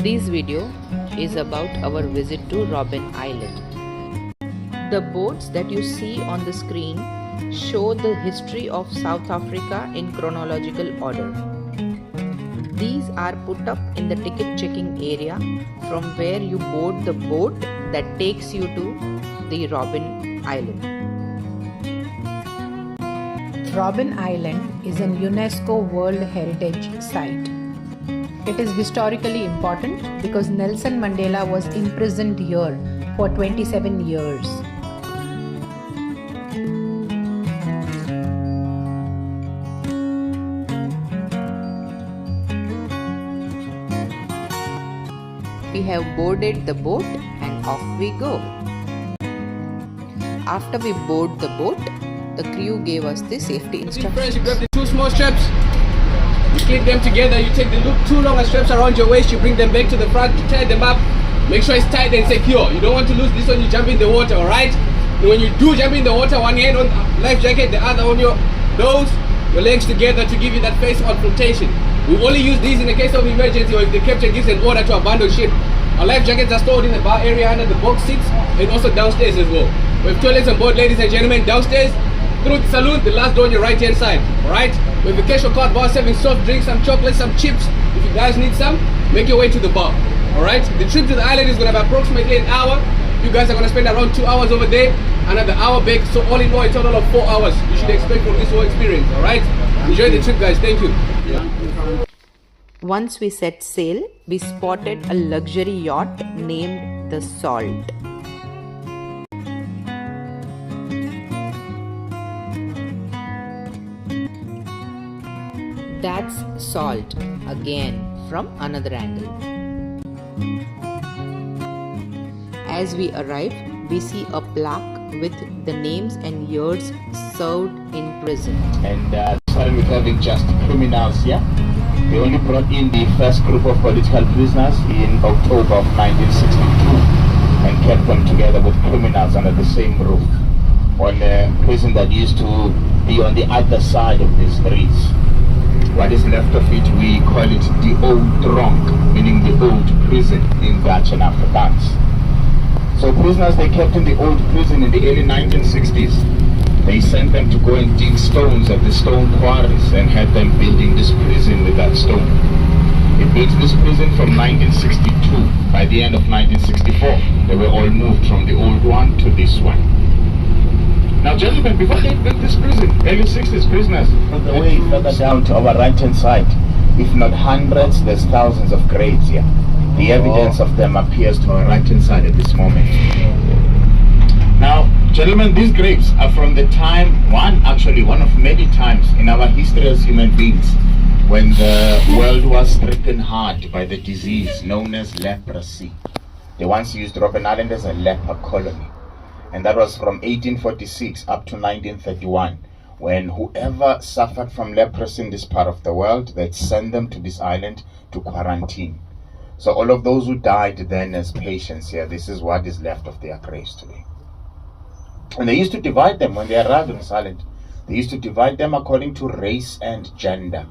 This video is about our visit to Robben Island. The boats that you see on the screen show the history of South Africa in chronological order. These are put up in the ticket checking area from where you board the boat that takes you to the Robben Island. Robben Island is an UNESCO World Heritage Site. It is historically important because Nelson Mandela was imprisoned here for 27 years. We have boarded the boat and off we go. After we board the boat, the crew gave us the safety instructions. You grab the two small straps, you clip them together, you take the two longer straps around your waist, you bring them back to the front, you tie them up, make sure it's tight and secure. You don't want to lose this when you jump in the water, alright? When you do jump in the water, one hand on life jacket, the other on your nose, your legs together to give you that face-on flotation. We only use these in the case of emergency or if the captain gives an order to abandon ship. Our life jackets are stored in the bar area under the box seats and also downstairs as well. We have toilets on board, ladies and gentlemen, downstairs. Through the saloon, the last door on your right hand side. Alright? We have a casual card bar serving soft drinks, some chocolates, some chips. If you guys need some, make your way to the bar. Alright? The trip to the island is going to be approximately an hour. You guys are going to spend around 2 hours over there, another hour back. So all in all, a total of 4 hours you should expect from this whole experience. Alright? Enjoy the trip, guys. Thank you. Once we set sail, we spotted a luxury yacht named the Salt. That's Salt again from another angle. As we arrive, we see a plaque with the names and years served in prison. And started with having just criminals here. They only brought in the first group of political prisoners in October of 1962 and kept them together with criminals under the same roof on a prison that used to be on the other side of the streets. What is left of it, we call it the old tronk, meaning the old prison in Dutch and Afrikaans. So prisoners they kept in the old prison in the early 1960s. They sent them to go and dig stones at the stone quarries and had them building this prison with that stone. They built this prison from 1962. By the end of 1964, they were all moved from the old one to this one. Now gentlemen, before they built this prison, early 60s prisoners, on the way further down to our right hand side, if not hundreds, there's thousands of graves here. The evidence of them appears to our right hand side at this moment. Now, gentlemen, these graves are from the time, one of many times in our history as human beings, when the world was stricken hard by the disease known as leprosy. They once used Robben Island as a leper colony. And that was from 1846 up to 1931, when whoever suffered from leprosy in this part of the world, they'd send them to this island to quarantine. So all of those who died then as patients here, this is what is left of their graves today. And they used to divide them when they arrived on this island. They used to divide them according to race and gender.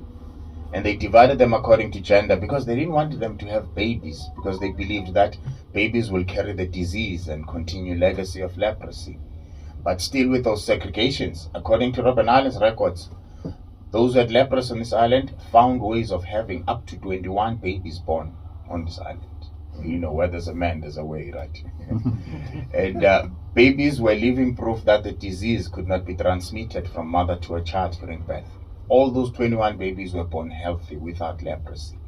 And they divided them according to gender because they didn't want them to have babies, because they believed that babies will carry the disease and continue legacy of leprosy. But still with those segregations, according to Robben Island's records, those who had leprosy on this island found ways of having up to 21 babies born on this island. You know, where there's a man, there's a way, right? And babies were living proof that the disease could not be transmitted from mother to a child during birth. All those 21 babies were born healthy without leprosy.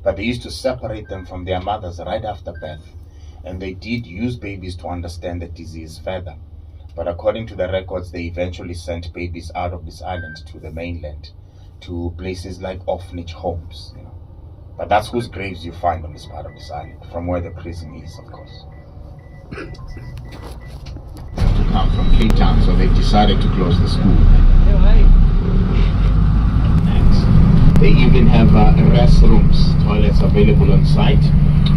But they used to separate them from their mothers right after birth. And they did use babies to understand the disease further. But according to the records, they eventually sent babies out of this island to the mainland, to places like orphanage homes, you know. But that's whose graves you find on this part of this island, from where the prison is, of course. To come from Cape Town, so they decided to close the school. They even have restrooms, toilets available on site.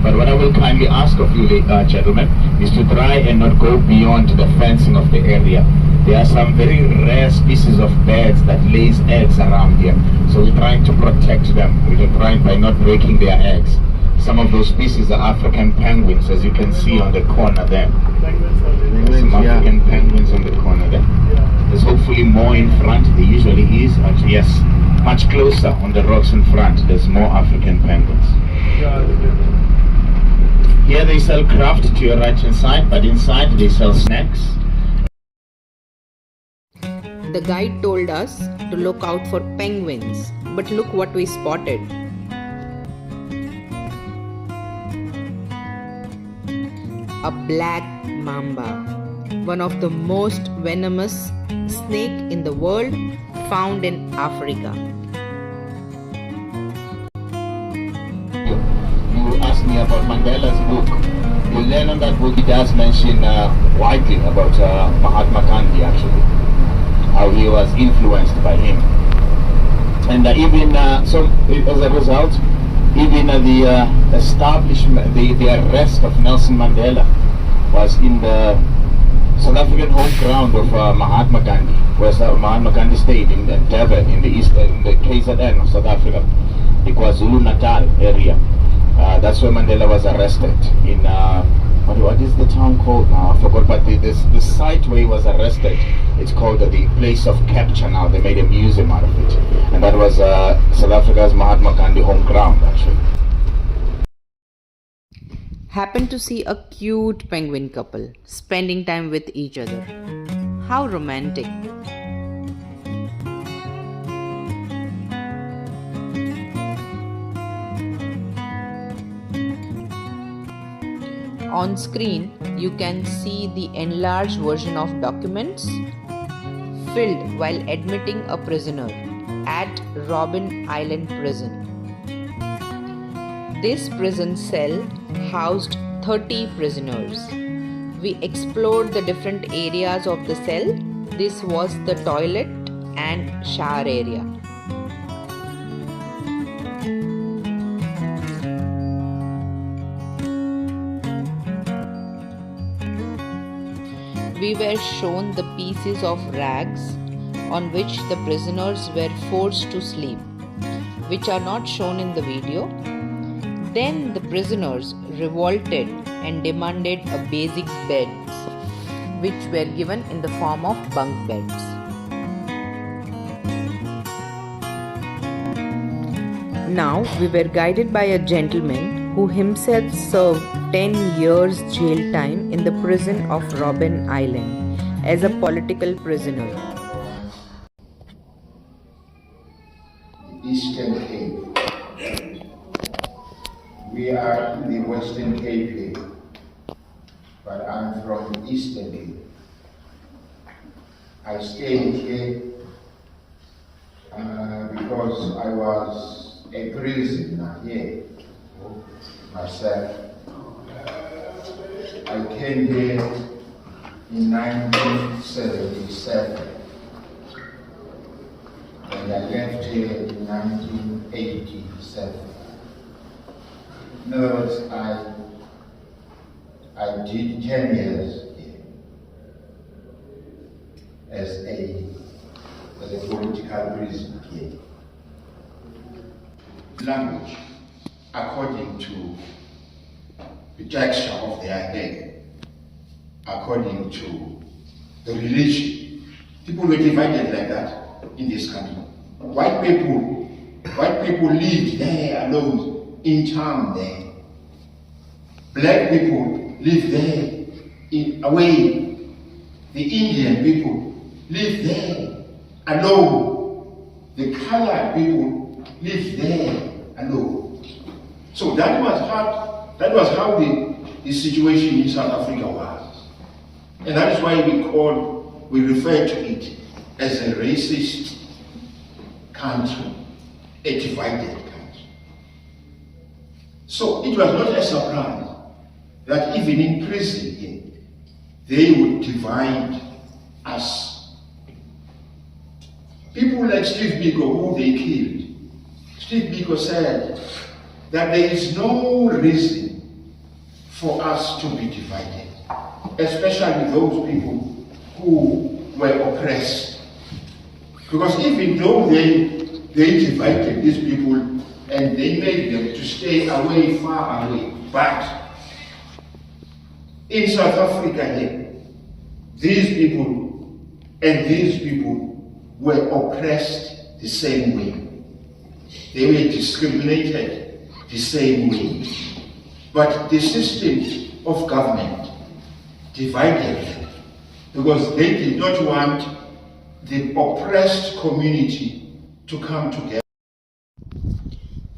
But what I will kindly ask of you, gentlemen, is to try and not go beyond the fencing of the area. There are some very rare species of birds that lays eggs around here. So we're trying to protect them. We're trying by not breaking their eggs. Some of those species are African penguins, as you can see on the corner there. There's some African penguins on the corner there. There's hopefully more in front. There usually is. Actually, yes, much closer on the rocks in front. There's more African penguins. Here they sell craft to your right hand side, but inside they sell snacks. The guide told us to look out for penguins, but look what we spotted. A black mamba, one of the most venomous snake in the world, found in Africa. You asked me about Mandela's book. You learn on that book, he does mention widely about Mahatma Gandhi, actually, how he was influenced by him. And even so, as a result, even the establishment, the arrest of Nelson Mandela was in the South African home ground of Mahatma Gandhi, where Mahatma Gandhi stayed in Durban, in the KZN of South Africa, the KwaZulu-Natal area. That's where Mandela was arrested in, what is the town called now? I forgot, but the site where he was arrested, it's called the place of capture now. They made a museum out of it. And that was South Africa's Mahatma Gandhi home ground, actually. Happened to see a cute penguin couple spending time with each other. How romantic. On screen, you can see the enlarged version of documents filled while admitting a prisoner at Robben Island prison. This prison cell housed 30 prisoners. We explored the different areas of the cell. This was the toilet and shower area. We were shown the pieces of rags on which the prisoners were forced to sleep, which are not shown in the video. Then the prisoners revolted and demanded a basic beds, which were given in the form of bunk beds. Now we were guided by a gentleman who himself served 10 years jail time in the prison of Robben Island as a political prisoner. Eastern Cape. We are in the Western Cape here, but I'm from Eastern Cape. I stayed here because I was a prisoner here myself. I came here in 1977 and I left here in 1987. In other words, I did 10 years here as a political prisoner here. Language, according to the texture of their name, according to the religion. People were divided like that in this country. White people lived there alone in town there. Black people lived there away. The Indian people lived there alone. The colored people lived there alone. So that was how the situation in South Africa was. And that is why we refer to it as a racist country, a divided country. So it was not a surprise that even in prison here, they would divide us. People like Steve Biko, who they killed, Steve Biko said that there is no reason for us to be divided, especially those people who were oppressed. Because even though they divided these people and they made them to stay away, far away. But in South Africa here, these people were oppressed the same way. They were discriminated the same way. But the system of government divided them because they did not want the oppressed community to come together.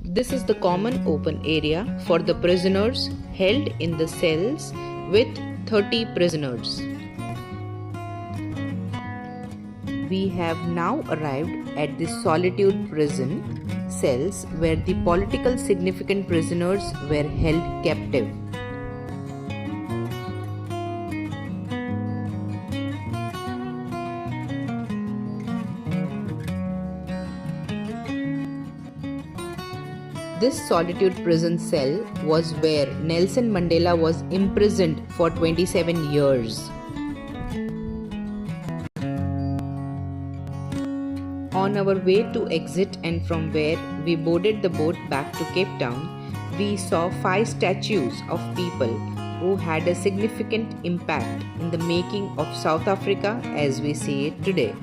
This is the common open area for the prisoners held in the cells with 30 prisoners. We have now arrived at the solitude prison cells where the political significant prisoners were held captive. This solitude prison cell was where Nelson Mandela was imprisoned for 27 years. On our way to exit and from where we boarded the boat back to Cape Town, we saw 5 statues of people who had a significant impact in the making of South Africa as we see it today.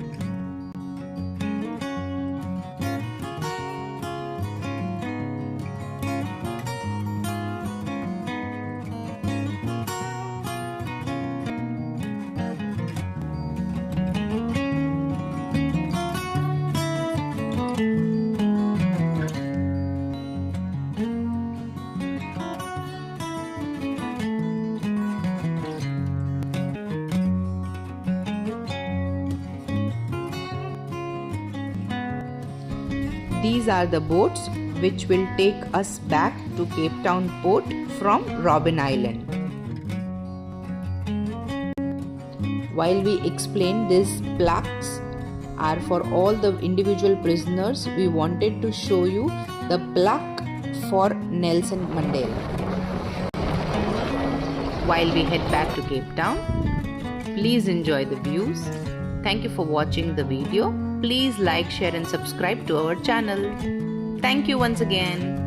These are the boats which will take us back to Cape Town port from Robben Island. While we explain, these plaques are for all the individual prisoners. We wanted to show you the plaque for Nelson Mandela. While we head back to Cape Town, please enjoy the views. Thank you for watching the video. Please like, share and subscribe to our channel. Thank you once again.